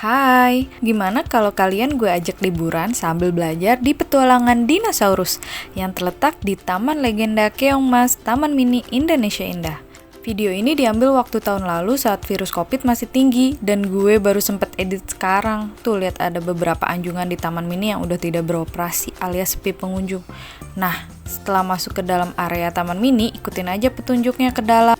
Hai, gimana kalau kalian gue ajak liburan sambil belajar di petualangan dinosaurus yang terletak di Taman Legenda Keongmas, Taman Mini Indonesia Indah. Video ini diambil waktu tahun lalu saat virus COVID masih tinggi dan gue baru sempet edit sekarang. Tuh lihat ada beberapa anjungan di Taman Mini yang udah tidak beroperasi alias sepi pengunjung. Nah, setelah masuk ke dalam area Taman Mini, ikutin aja petunjuknya ke dalam.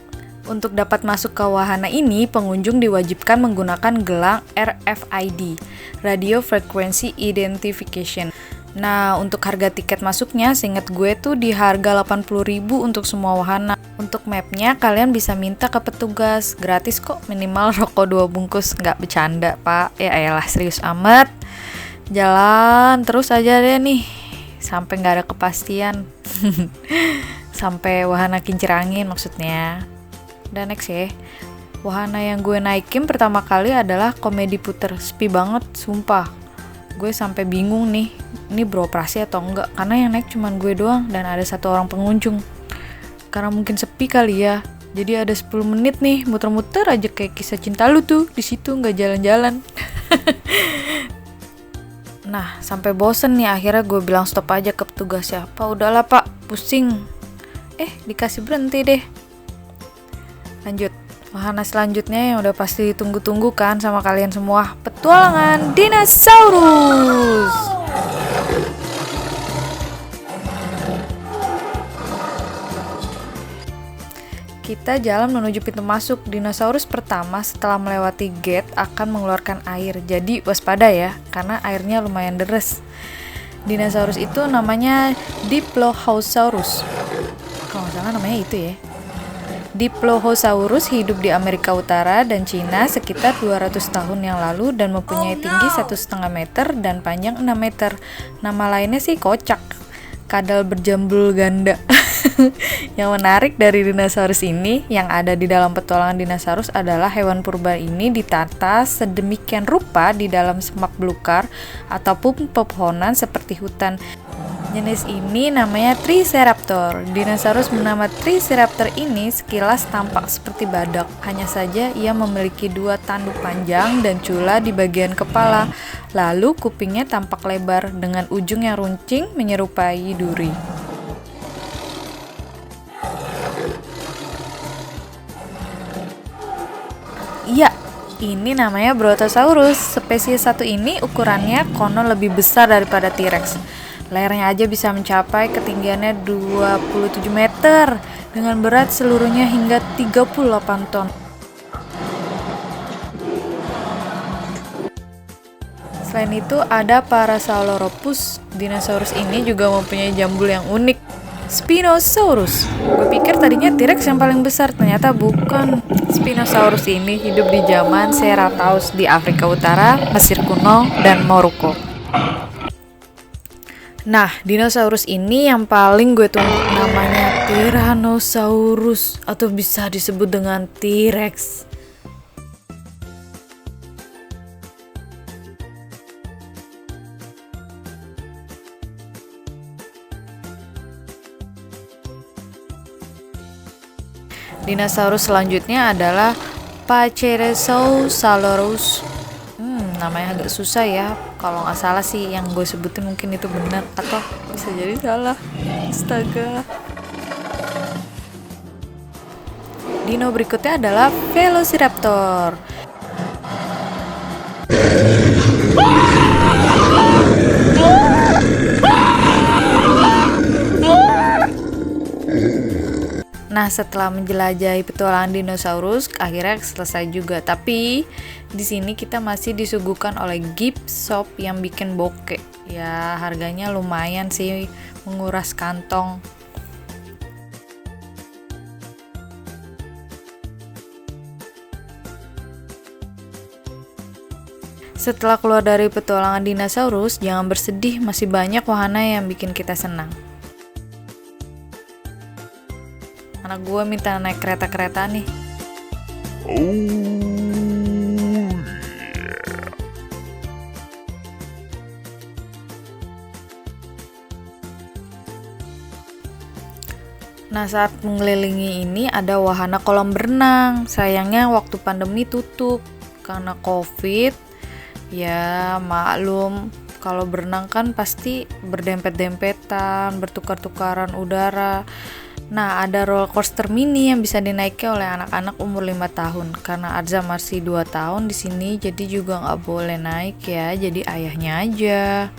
Untuk dapat masuk ke wahana ini, pengunjung diwajibkan menggunakan gelang RFID, Radio Frequency Identification. Nah, untuk harga tiket masuknya, seinget gue tuh di harga 80.000 untuk semua wahana. Untuk mapnya, kalian bisa minta ke petugas, gratis kok, minimal rokok 2 bungkus, nggak bercanda pak, ya elah serius amat. Jalan terus aja deh nih, sampai nggak ada kepastian. Sampai wahana kincir angin maksudnya. Dan next ya, wahana yang gue naikin pertama kali adalah komedi puter. Sepi banget, sumpah. Gue sampai bingung nih, ini beroperasi atau enggak, karena yang naik cuman gue doang dan ada 1 orang pengunjung. Karena mungkin sepi kali ya, jadi ada 10 menit nih muter-muter aja kayak kisah cinta lu tuh di situ, nggak jalan-jalan. Nah, sampai bosen nih, akhirnya gue bilang stop aja ke petugas ya. Pak, udahlah pak, pusing. Dikasih berhenti deh. Lanjut, wahana selanjutnya yang udah pasti ditunggu-tunggu kan sama kalian semua, petualangan dinosaurus. Kita jalan menuju pintu masuk. Dinosaurus pertama setelah melewati gate akan mengeluarkan air, jadi waspada ya, karena airnya lumayan deres. Dinosaurus itu namanya Diplodocus. Kalau nggak salah namanya itu ya. Diplodocus hidup di Amerika Utara dan Cina sekitar 200 tahun yang lalu dan mempunyai tinggi 1,5 meter dan panjang 6 meter. Nama lainnya sih kocak, kadal berjambul ganda. Yang menarik dari dinosaurus ini yang ada di dalam petualangan dinosaurus adalah hewan purba ini ditata sedemikian rupa di dalam semak belukar ataupun pepohonan seperti hutan. Jenis ini namanya Triceratops. Dinosaurus bernama Triceratops ini sekilas tampak seperti badak. Hanya saja ia memiliki 2 tanduk panjang dan cula di bagian kepala. Lalu kupingnya tampak lebar dengan ujung yang runcing menyerupai duri. Iya, ini namanya Brontosaurus. Spesies satu ini ukurannya konon lebih besar daripada T-Rex. Layarnya aja bisa mencapai ketinggiannya 27 meter dengan berat seluruhnya hingga 38 ton. Selain itu ada Parasaurolophus. Dinosaurus ini juga mempunyai jambul yang unik, Spinosaurus. Gue pikir tadinya T-Rex yang paling besar, ternyata bukan. Spinosaurus ini hidup di zaman Ceratops di Afrika Utara, Mesir kuno, dan Maroko. Nah, dinosaurus ini yang paling gue tunggu namanya Tyrannosaurus atau bisa disebut dengan T-Rex. Dinosaurus selanjutnya adalah Pachycephalosaurus. Namanya agak susah ya. Kalau nggak salah sih yang gue sebutin mungkin itu benar atau bisa jadi salah. Astaga. Dino berikutnya adalah Velociraptor. Nah, setelah menjelajahi petualangan dinosaurus, akhirnya selesai juga. Tapi di sini kita masih disuguhkan oleh gift shop yang bikin bokeh. Ya, harganya lumayan sih, menguras kantong. Setelah keluar dari petualangan dinosaurus, jangan bersedih, masih banyak wahana yang bikin kita senang. Anak gue minta naik kereta-kereta nih. Nah, saat mengelilingi ini ada wahana kolam berenang. Sayangnya waktu pandemi tutup karena COVID. Ya, maklum, kalau berenang kan pasti berdempet-dempetan, bertukar-tukaran udara. Nah, ada roller coaster mini yang bisa dinaiki oleh anak-anak umur 5 tahun. Karena Arza masih 2 tahun di sini, jadi juga nggak boleh naik ya, jadi ayahnya aja.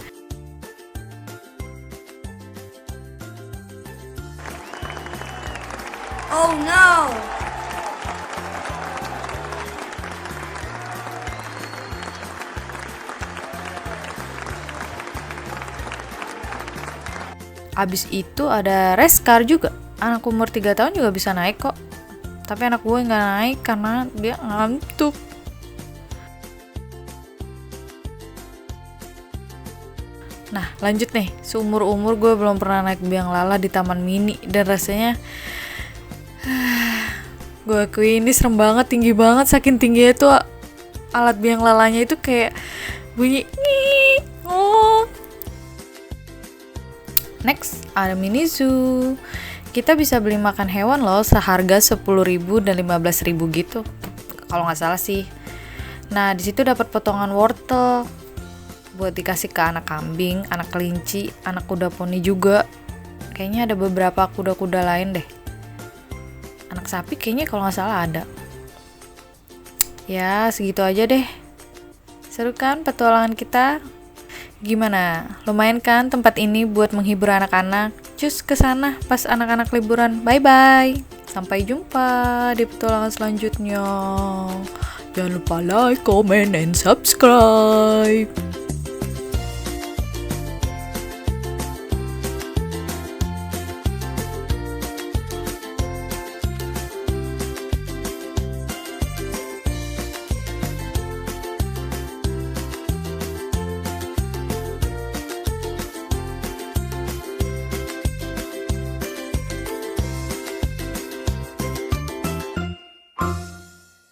Oh no! Abis itu ada race car juga. Anak umur 3 tahun juga bisa naik kok. Tapi anak gue nggak naik karena dia ngantuk. Nah, lanjut nih. Seumur-umur gue belum pernah naik biang lala di taman mini. Dan rasanya gue akui ini serem banget, tinggi banget. Saking tingginya tuh alat biang lalanya itu kayak bunyi oh. Next, ada mini zoo. Kita bisa beli makan hewan loh, seharga 10.000 dan 15.000 gitu. Kalau nggak salah sih. Nah, di situ dapat potongan wortel buat dikasih ke anak kambing, anak kelinci, anak kuda poni juga. Kayaknya ada beberapa kuda-kuda lain deh. Anak sapi kayaknya kalau nggak salah ada. Ya, segitu aja deh. Seru kan petualangan kita? Gimana? Lumayan kan tempat ini buat menghibur anak-anak? Cus ke sana pas anak-anak liburan. Bye-bye. Sampai jumpa di petualangan selanjutnya. Jangan lupa like, comment, and subscribe.